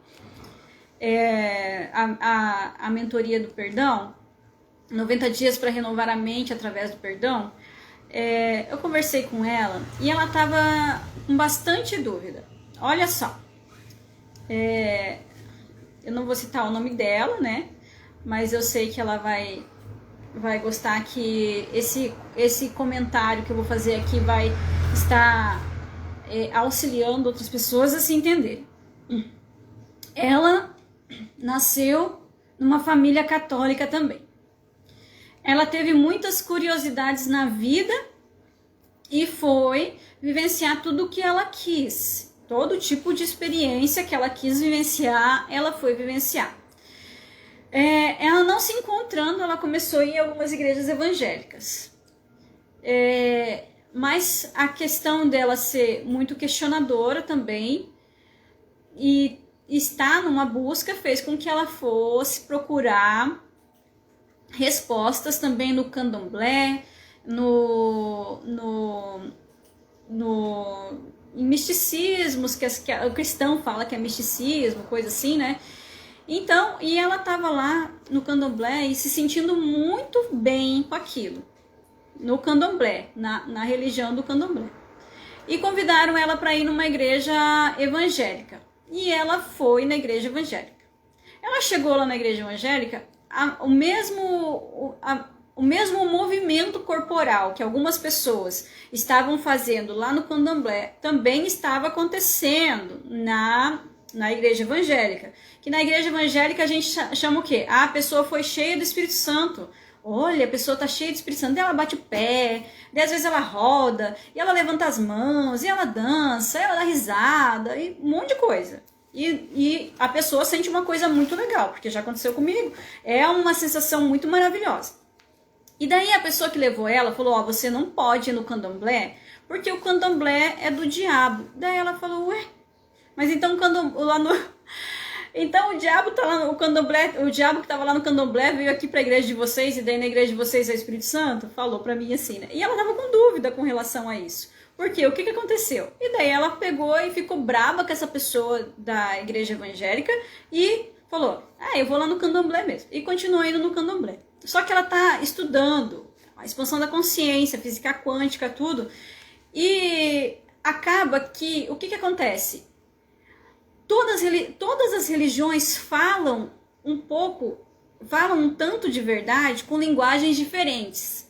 S1: a mentoria do perdão, 90 dias para renovar a mente através do perdão, eu conversei com ela e ela estava com bastante dúvida. Olha só, eu não vou citar o nome dela, né? Mas eu sei que ela vai gostar, que esse comentário que eu vou fazer aqui vai estar auxiliando outras pessoas a se entenderem. Ela nasceu numa família católica também. Ela teve muitas curiosidades na vida e foi vivenciar tudo o que ela quis. Todo tipo de experiência que ela quis vivenciar, ela foi vivenciar. Ela não se encontrando, ela começou a ir em algumas igrejas evangélicas. Mas a questão dela ser muito questionadora também e estar numa busca fez com que ela fosse procurar respostas também no candomblé, em misticismos, que o cristão fala que é misticismo, coisa assim, né? Então, e ela estava lá no candomblé e se sentindo muito bem com aquilo, no candomblé, na religião do candomblé. E convidaram ela para ir numa igreja evangélica. E ela foi na igreja evangélica. Ela chegou lá na igreja evangélica, o mesmo movimento corporal que algumas pessoas estavam fazendo lá no candomblé também estava acontecendo na igreja evangélica. Que na igreja evangélica a gente chama o quê? A pessoa foi cheia do Espírito Santo. Olha, a pessoa tá cheia do Espírito Santo, ela bate o pé, e às vezes ela roda, e ela levanta as mãos, e ela dança, e ela dá risada, e um monte de coisa. E a pessoa sente uma coisa muito legal, porque já aconteceu comigo. É uma sensação muito maravilhosa. E daí a pessoa que levou ela falou, você não pode ir no candomblé, porque o candomblé é do diabo. Daí ela falou, ué, mas então então o diabo tá lá no candomblé, o diabo que tava lá no candomblé veio aqui pra igreja de vocês, e daí na igreja de vocês é o Espírito Santo? Falou pra mim assim, né? E ela tava com dúvida com relação a isso. Por quê? O que aconteceu? E daí ela pegou e ficou braba com essa pessoa da igreja evangélica e falou, eu vou lá no candomblé mesmo. E continuou indo no candomblé. Só que ela tá estudando a expansão da consciência, física quântica, tudo. E acaba que, o que acontece? Todas as religiões falam um tanto de verdade com linguagens diferentes.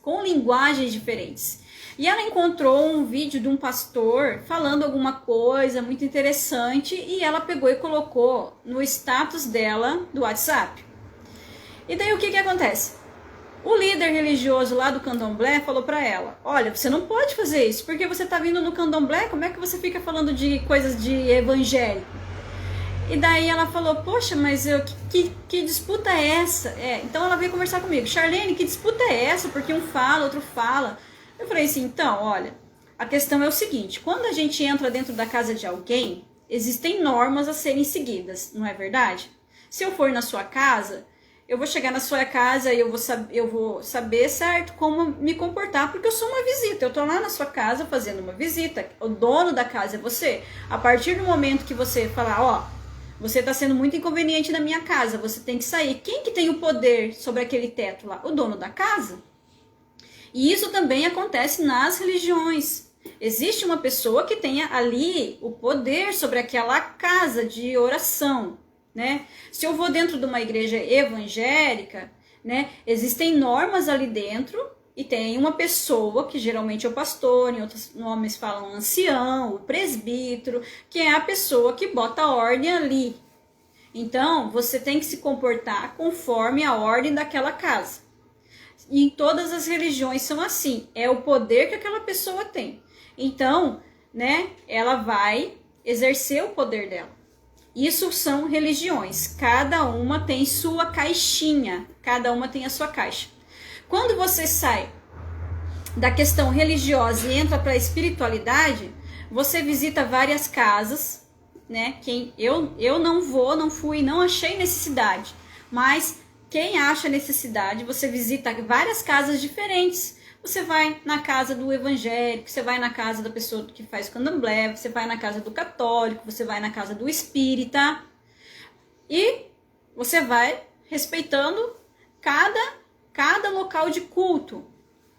S1: E ela encontrou um vídeo de um pastor falando alguma coisa muito interessante e ela pegou e colocou no status dela do WhatsApp. E daí o que acontece? O líder religioso lá do candomblé falou pra ela: olha, você não pode fazer isso, porque você tá vindo no candomblé, como é que você fica falando de coisas de evangélico? E daí ela falou: poxa, mas que disputa é essa? Então ela veio conversar comigo: Charlene, que disputa é essa? Porque um fala, outro fala. Eu falei assim: então, olha, a questão é o seguinte, quando a gente entra dentro da casa de alguém, existem normas a serem seguidas, não é verdade? Se eu for na sua casa, eu vou chegar na sua casa e eu vou saber, certo, como me comportar, porque eu sou uma visita. Eu tô lá na sua casa fazendo uma visita, o dono da casa é você. A partir do momento que você falar: ó, você tá sendo muito inconveniente na minha casa, você tem que sair. Quem que tem o poder sobre aquele teto lá? O dono da casa. E isso também acontece nas religiões. Existe uma pessoa que tenha ali o poder sobre aquela casa de oração, né? Se eu vou dentro de uma igreja evangélica, né, existem normas ali dentro e tem uma pessoa, que geralmente é o pastor, em outros nomes falam ancião, o presbítero, que é a pessoa que bota a ordem ali. Então, você tem que se comportar conforme a ordem daquela casa. E em todas as religiões são assim, é o poder que aquela pessoa tem. Então, né, ela vai exercer o poder dela. Isso são religiões, cada uma tem sua caixinha, cada uma tem a sua caixa. Quando você sai da questão religiosa e entra para a espiritualidade, você visita várias casas, né? Eu não fui, não achei necessidade, mas quem acha necessidade, você visita várias casas diferentes. Você vai na casa do evangélico, você vai na casa da pessoa que faz candomblé, você vai na casa do católico, você vai na casa do espírita. E você vai respeitando cada local de culto,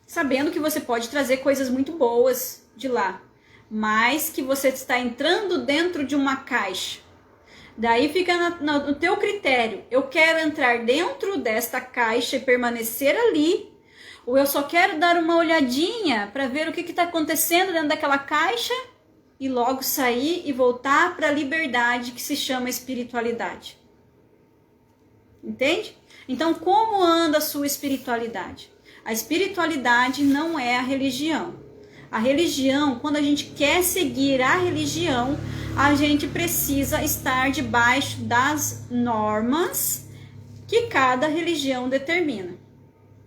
S1: sabendo que você pode trazer coisas muito boas de lá, mas que você está entrando dentro de uma caixa. Daí fica no teu critério: eu quero entrar dentro desta caixa e permanecer ali, ou eu só quero dar uma olhadinha para ver o que está acontecendo dentro daquela caixa e logo sair e voltar para a liberdade que se chama espiritualidade. Entende? Então, como anda a sua espiritualidade? A espiritualidade não é a religião. A religião, quando a gente quer seguir a religião, a gente precisa estar debaixo das normas que cada religião determina,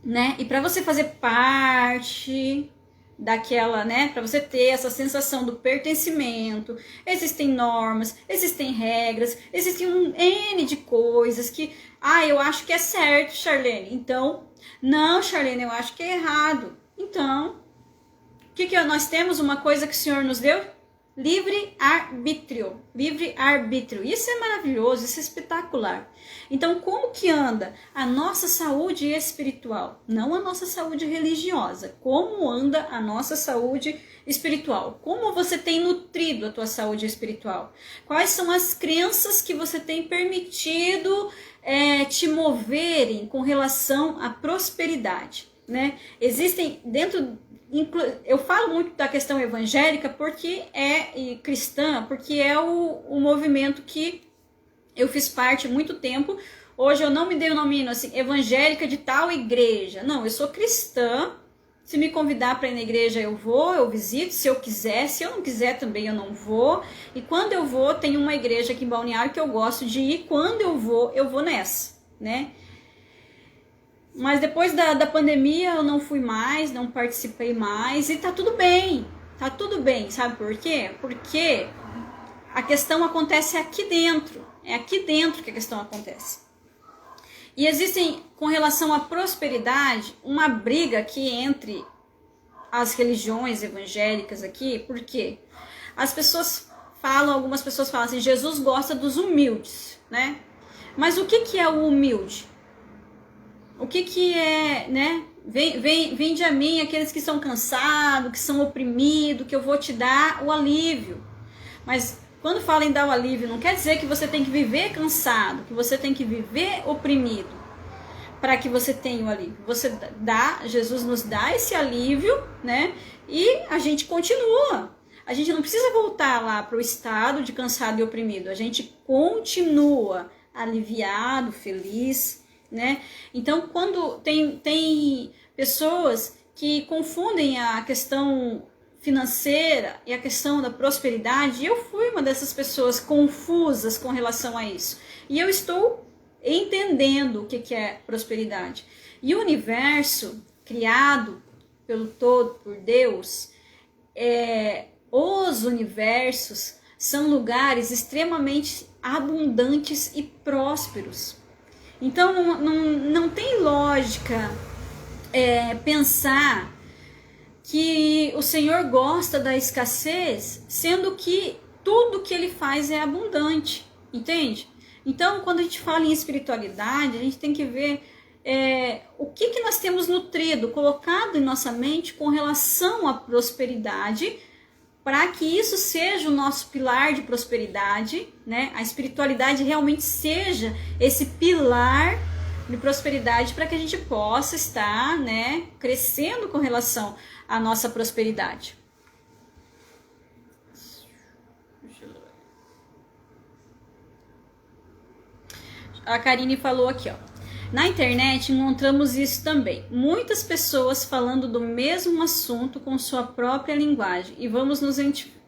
S1: né? E para você fazer parte daquela, né, para você ter essa sensação do pertencimento, existem normas, existem regras, existem um N de coisas que, eu acho que é certo, Charlene. Então, não, Charlene, eu acho que é errado. Então, o que nós temos? Uma coisa que o Senhor nos deu? Livre-arbítrio. Livre-arbítrio. Isso é maravilhoso, isso é espetacular. Então, como que anda a nossa saúde espiritual? Não a nossa saúde religiosa. Como anda a nossa saúde espiritual? Como você tem nutrido a tua saúde espiritual? Quais são as crenças que você tem permitido te moverem com relação à prosperidade, né? Existem dentro... Eu falo muito da questão evangélica porque e cristã, porque é o movimento que eu fiz parte há muito tempo. Hoje eu não me denomino assim, evangélica de tal igreja. Não, eu sou cristã. Se me convidar para ir na igreja eu vou, eu visito, se eu quiser. Se eu não quiser também eu não vou. E quando eu vou, tem uma igreja aqui em Balneário que eu gosto de ir. Quando eu vou nessa, né? Mas depois da pandemia eu não fui mais, não participei mais e tá tudo bem, sabe por quê? Porque a questão acontece aqui dentro, é aqui dentro que a questão acontece. E existem, com relação à prosperidade, uma briga aqui entre as religiões evangélicas aqui, porque algumas pessoas falam assim, Jesus gosta dos humildes, né? Mas o que é o humilde? O que é, né? Vinde a mim aqueles que são cansados, que são oprimidos, que eu vou te dar o alívio. Mas quando fala em dar o alívio, não quer dizer que você tem que viver cansado, que você tem que viver oprimido. para que você tenha o alívio. Jesus nos dá esse alívio, né? E a gente continua. A gente não precisa voltar lá para o estado de cansado e oprimido. A gente continua aliviado, feliz, né? Então, quando tem pessoas que confundem a questão financeira e a questão da prosperidade, eu fui uma dessas pessoas confusas com relação a isso. E eu estou entendendo o que é prosperidade. E o universo criado pelo todo, por Deus, os universos são lugares extremamente abundantes e prósperos. Então não tem lógica pensar que o Senhor gosta da escassez, sendo que tudo que Ele faz é abundante, entende? Então, quando a gente fala em espiritualidade, a gente tem que ver o que nós temos nutrido, colocado em nossa mente com relação à prosperidade, para que isso seja o nosso pilar de prosperidade, né? A espiritualidade realmente seja esse pilar de prosperidade para que a gente possa estar, né, crescendo com relação à nossa prosperidade. A Karine falou aqui, ó. Na internet encontramos isso também. Muitas pessoas falando do mesmo assunto com sua própria linguagem e vamos nos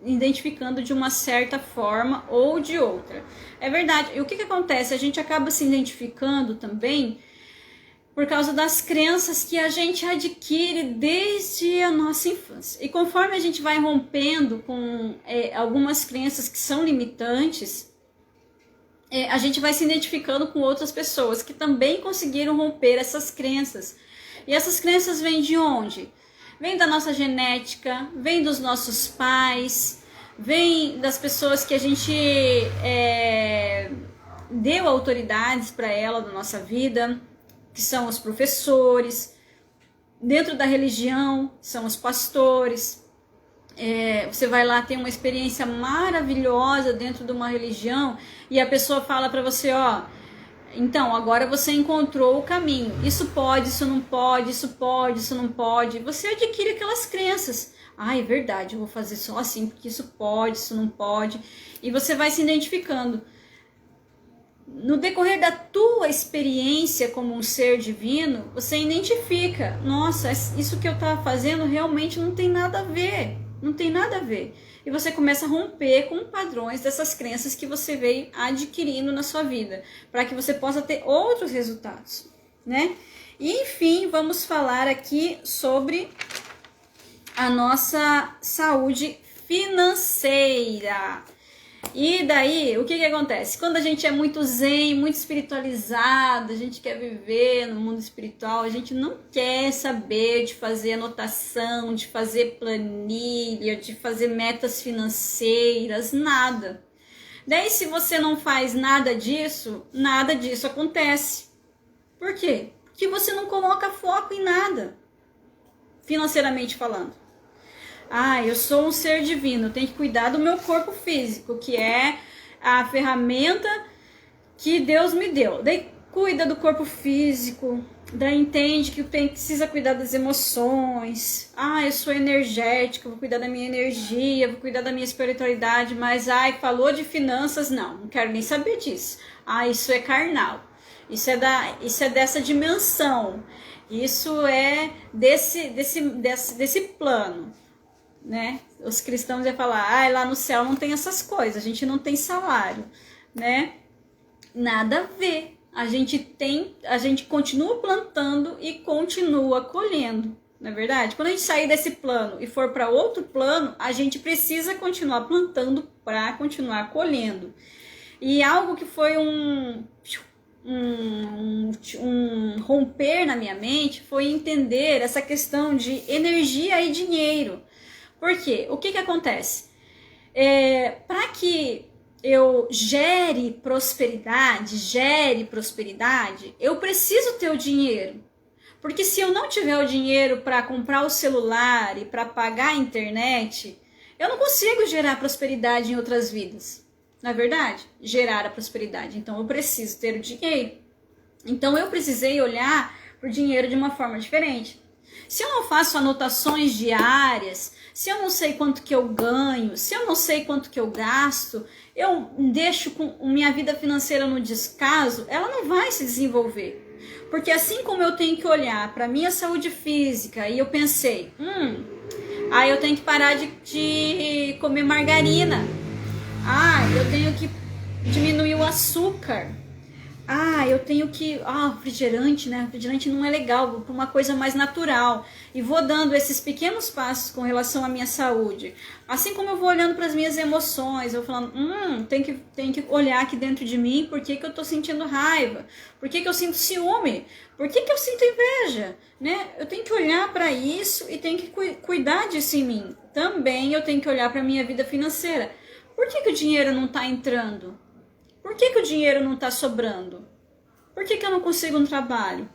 S1: identificando de uma certa forma ou de outra. É verdade. E o que acontece? A gente acaba se identificando também por causa das crenças que a gente adquire desde a nossa infância. E conforme a gente vai rompendo com algumas crenças que são limitantes, a gente vai se identificando com outras pessoas que também conseguiram romper essas crenças. E essas crenças vêm de onde? Vêm da nossa genética, vêm dos nossos pais, vêm das pessoas que a gente deu autoridades para ela na nossa vida, que são os professores. Dentro da religião, são os pastores. Você vai lá ter uma experiência maravilhosa dentro de uma religião e a pessoa fala para você, ó, então agora você encontrou o caminho, isso pode, isso não pode, isso pode, isso não pode. Você adquire aquelas crenças. É verdade, eu vou fazer só assim porque isso pode, isso não pode. E você vai se identificando. No decorrer da tua experiência como um ser divino, você identifica, nossa, isso que eu estava fazendo realmente não tem nada a ver. Não tem nada a ver. E você começa a romper com padrões dessas crenças que você veio adquirindo na sua vida, para que você possa ter outros resultados, né? E, enfim, vamos falar aqui sobre a nossa saúde financeira. E daí, o que acontece? Quando a gente é muito zen, muito espiritualizado, a gente quer viver no mundo espiritual, a gente não quer saber de fazer anotação, de fazer planilha, de fazer metas financeiras, nada. Daí, se você não faz nada disso acontece. Por quê? Porque você não coloca foco em nada, financeiramente falando. Eu sou um ser divino, eu tenho que cuidar do meu corpo físico, que é a ferramenta que Deus me deu. Daí cuida do corpo físico, daí entende que precisa cuidar das emoções. Eu sou energética, vou cuidar da minha energia, vou cuidar da minha espiritualidade, mas falou de finanças, não quero nem saber disso. Isso é carnal, isso é dessa dimensão, isso é desse plano. Né? Os cristãos iam falar, lá no céu não tem essas coisas, a gente não tem salário, né? Nada a ver. A gente continua plantando e continua colhendo, não é verdade? Quando a gente sair desse plano e for para outro plano, a gente precisa continuar plantando para continuar colhendo. E algo que foi um romper na minha mente foi entender essa questão de energia e dinheiro. Por quê? O que acontece? Para que eu gere prosperidade, eu preciso ter o dinheiro. Porque se eu não tiver o dinheiro para comprar o celular e para pagar a internet, eu não consigo gerar prosperidade em outras vidas. Não é verdade? Gerar a prosperidade. Então eu preciso ter o dinheiro. Então eu precisei olhar para o dinheiro de uma forma diferente. Se eu não faço anotações diárias, se eu não sei quanto que eu ganho, se eu não sei quanto que eu gasto, eu deixo com minha vida financeira no descaso, ela não vai se desenvolver. Porque assim como eu tenho que olhar para minha saúde física e eu pensei, eu tenho que parar de comer margarina, eu tenho que diminuir o açúcar, eu tenho que... refrigerante, né? Refrigerante não é legal, vou para uma coisa mais natural. E vou dando esses pequenos passos com relação à minha saúde. Assim como eu vou olhando para as minhas emoções, eu falando, tem que olhar aqui dentro de mim, por que eu tô sentindo raiva? Por que eu sinto ciúme? Por que eu sinto inveja? Né? Eu tenho que olhar para isso e tenho que cuidar disso em mim. Também eu tenho que olhar para a minha vida financeira. Por que o dinheiro não está entrando? Por que o dinheiro não está sobrando? Por que eu não consigo um trabalho?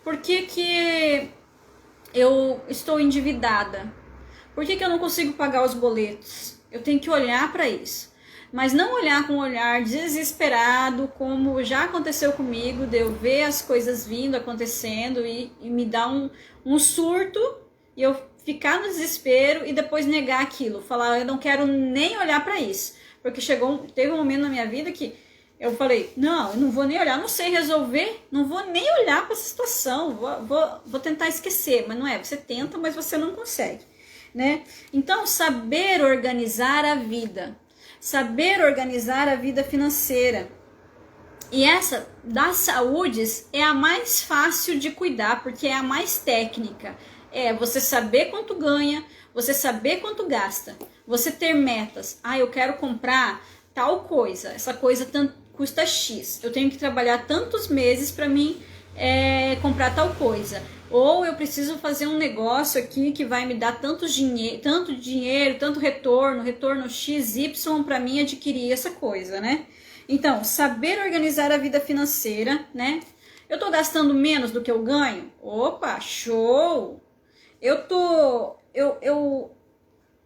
S1: Por que eu estou endividada? Por que eu não consigo pagar os boletos? Eu tenho que olhar para isso. Mas não olhar com um olhar desesperado, como já aconteceu comigo, de eu ver as coisas vindo, acontecendo e me dar um surto e eu ficar no desespero e depois negar aquilo. Falar, eu não quero nem olhar para isso. Porque teve um momento na minha vida que eu falei, não, eu não vou nem olhar, não sei resolver, não vou nem olhar para essa situação, vou tentar esquecer. Mas não é, você tenta, mas você não consegue, né? Então, saber organizar a vida financeira. E essa das saúdes é a mais fácil de cuidar, porque é a mais técnica. É você saber quanto ganha, você saber quanto gasta, você ter metas. Eu quero comprar tal coisa, essa coisa custa X, eu tenho que trabalhar tantos meses para mim comprar tal coisa. Ou eu preciso fazer um negócio aqui que vai me dar tanto dinheiro, tanto retorno XY para mim adquirir essa coisa, né? Então, saber organizar a vida financeira, né? Eu tô gastando menos do que eu ganho? Opa, show!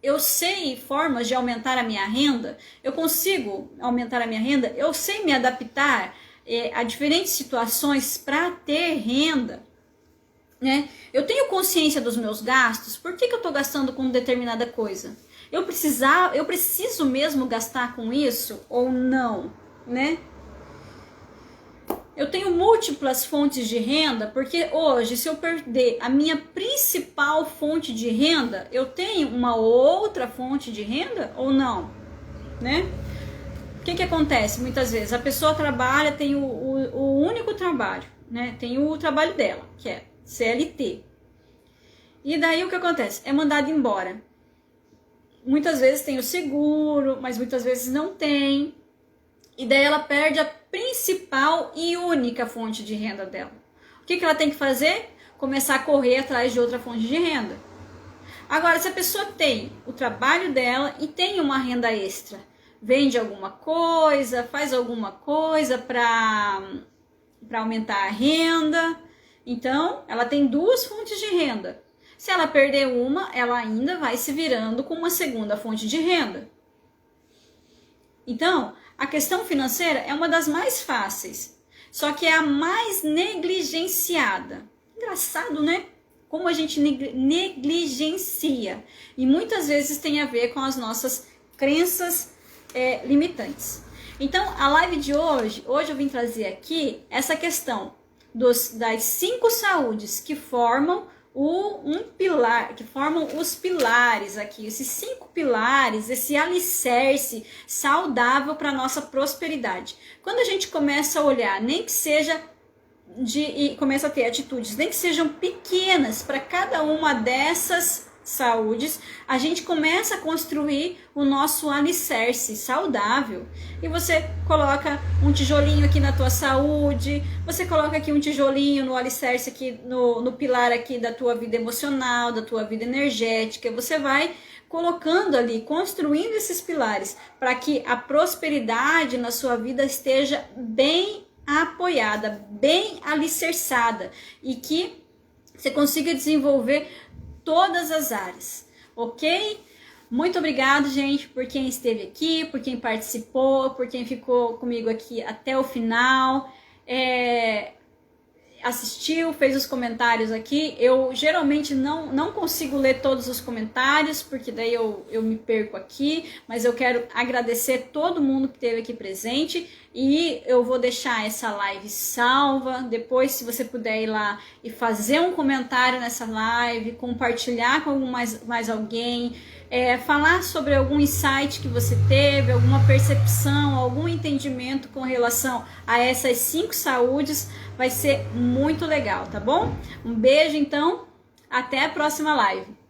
S1: Eu sei formas de aumentar a minha renda, eu consigo aumentar a minha renda, eu sei me adaptar a diferentes situações para ter renda, né? Eu tenho consciência dos meus gastos, por que eu estou gastando com determinada coisa? Eu preciso mesmo gastar com isso ou não, né? Eu tenho múltiplas fontes de renda, porque hoje, se eu perder a minha principal fonte de renda, eu tenho uma outra fonte de renda ou não, né? O que acontece? Muitas vezes a pessoa trabalha, tem o único trabalho, né? Tem o trabalho dela, que é CLT. E daí o que acontece? É mandado embora. Muitas vezes tem o seguro, mas muitas vezes não tem. E daí ela perde a principal e única fonte de renda dela. O que ela tem que fazer? Começar a correr atrás de outra fonte de renda. Agora, se a pessoa tem o trabalho dela e tem uma renda extra, vende alguma coisa, faz alguma coisa para aumentar a renda, então ela tem duas fontes de renda. Se ela perder uma, ela ainda vai se virando com uma segunda fonte de renda. Então, a questão financeira é uma das mais fáceis, só que é a mais negligenciada. Engraçado, né? Como a gente negligencia. E muitas vezes tem a ver com as nossas crenças limitantes. Então, a live de hoje eu vim trazer aqui essa questão das 5 saúdes que formam que formam os pilares aqui, esses 5 pilares, esse alicerce saudável para a nossa prosperidade. Quando a gente começa a olhar, nem que seja e começa a ter atitudes, nem que sejam pequenas para cada uma dessas saúdes, a gente começa a construir o nosso alicerce saudável. E você coloca um tijolinho aqui na tua saúde, você coloca aqui um tijolinho no alicerce aqui, no pilar aqui da tua vida emocional, da tua vida energética. Você vai colocando ali, construindo esses pilares para que a prosperidade na sua vida esteja bem apoiada, bem alicerçada e que você consiga desenvolver todas as áreas, ok? Muito obrigado, gente, por quem esteve aqui, por quem participou, por quem ficou comigo aqui até o final. assistiu, fez os comentários aqui. Eu geralmente não consigo ler todos os comentários, porque daí eu me perco aqui, mas eu quero agradecer todo mundo que esteve aqui presente, e eu vou deixar essa live salva. Depois, se você puder ir lá e fazer um comentário nessa live, compartilhar com mais alguém, falar sobre algum insight que você teve, alguma percepção, algum entendimento com relação a essas 5 saúdes, vai ser muito legal, tá bom? Um beijo, então, até a próxima live.